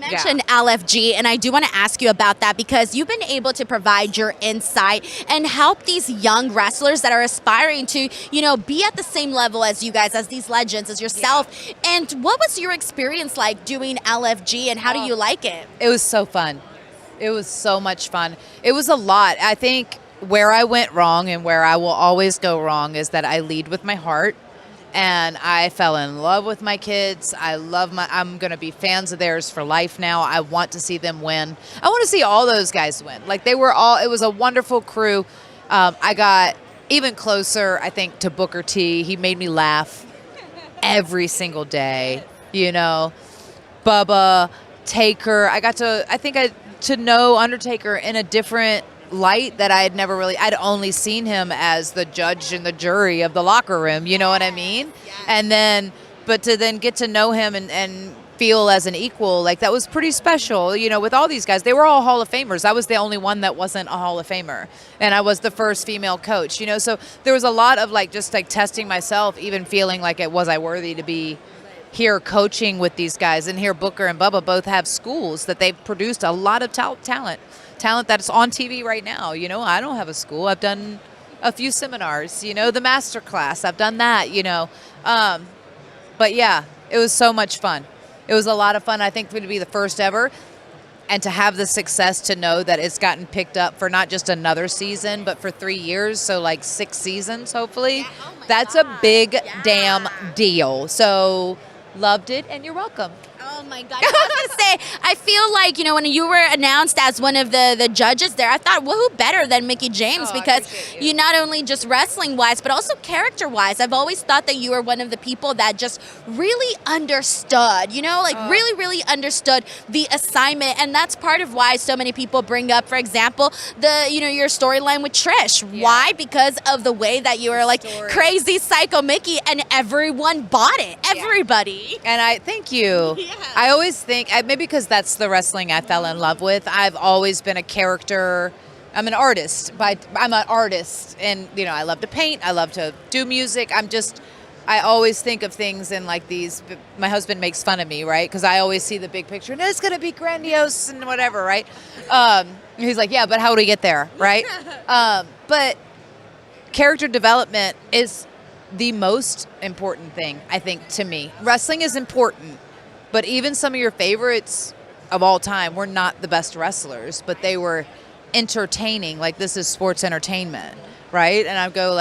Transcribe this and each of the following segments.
mentioned LFG, and I do want to ask you about that because you've been able to provide your insight and help these young wrestlers that are aspiring to, be at the same level as you guys, as these legends, as yourself. And what was your experience like doing LFG, and how do you like it? It was so fun. It was so much fun. It was a lot. I think where I went wrong and where I will always go wrong is that I lead with my heart. And I fell in love with my kids. I'm going to be fans of theirs for life now. I want to see them win. I want to see all those guys win. Like it was a wonderful crew. I got even closer, I think, to Booker T. He made me laugh every single day, Bubba, Taker. I got to know Undertaker in a different light that I'd only seen him as the judge and the jury of the locker room, you know what I mean? And but to then get to know him and feel as an equal, like that was pretty special, with all these guys. They were all Hall of Famers. I was the only one that wasn't a Hall of Famer. And I was the first female coach, so there was a lot of just testing myself, even feeling like was I worthy to be here coaching with these guys. And here Booker and Bubba both have schools that they've produced a lot of talent that's on TV right now. I don't have a school. I've done a few seminars, the master class. I've done that, But yeah, it was so much fun. It was a lot of fun. I think to be the first ever and to have the success to know that it's gotten picked up for not just another season, but for 3 years. So 6 seasons, hopefully. Yeah, that's a big damn deal. So loved it, and you're welcome. Oh my God. I was going to say, I feel like, when you were announced as one of the judges there, I thought, well, who better than Mickie James? Because you not only just wrestling-wise, but also character-wise. I've always thought that you were one of the people that just really understood, really, really understood the assignment. And that's part of why so many people bring up, for example, your storyline with Trish. Yeah. Why? Because of the way that you were crazy psycho Mickie, and everyone bought it. Everybody. And I thank you. Yeah. I always think, maybe because that's the wrestling I fell in love with, I've always been a character. I'm an artist, and, I love to paint. I love to do music. I always think of things in these, my husband makes fun of me, right? Because I always see the big picture, and it's going to be grandiose and whatever, right? He's like, yeah, but how do we get there, right? But character development is the most important thing, I think, to me. Wrestling is important. But even some of your favorites of all time were not the best wrestlers, but they were entertaining. This is sports entertainment, right? And I go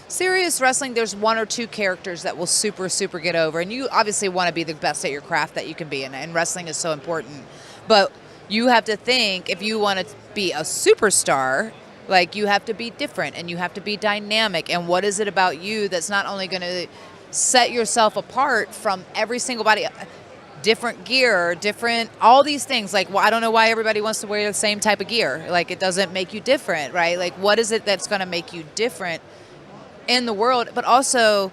serious wrestling, there's 1 or 2 characters that will super, super get over. And you obviously want to be the best at your craft that you can be. And wrestling is so important. But you have to think, if you want to be a superstar, you have to be different and you have to be dynamic. And what is it about you that's not only going to set yourself apart from every single body? Different gear, all these things. I don't know why everybody wants to wear the same type of gear. It doesn't make you different, right? What is it that's going to make you different in the world, but also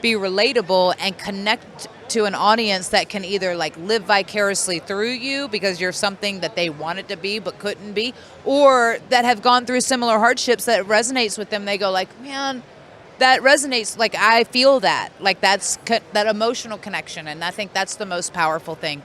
be relatable and connect to an audience that can either live vicariously through you because you're something that they wanted to be but couldn't be, or that have gone through similar hardships that resonates with them. They go man, that resonates. I feel that. That's that emotional connection. And I think that's the most powerful thing.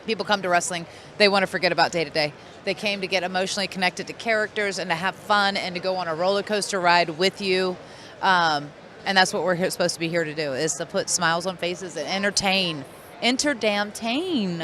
People come to wrestling, they want to forget about day to day. They came to get emotionally connected to characters and to have fun and to go on a roller coaster ride with you. And that's what we're supposed to be here to do, is to put smiles on faces and entertain. Enter-damn-tain.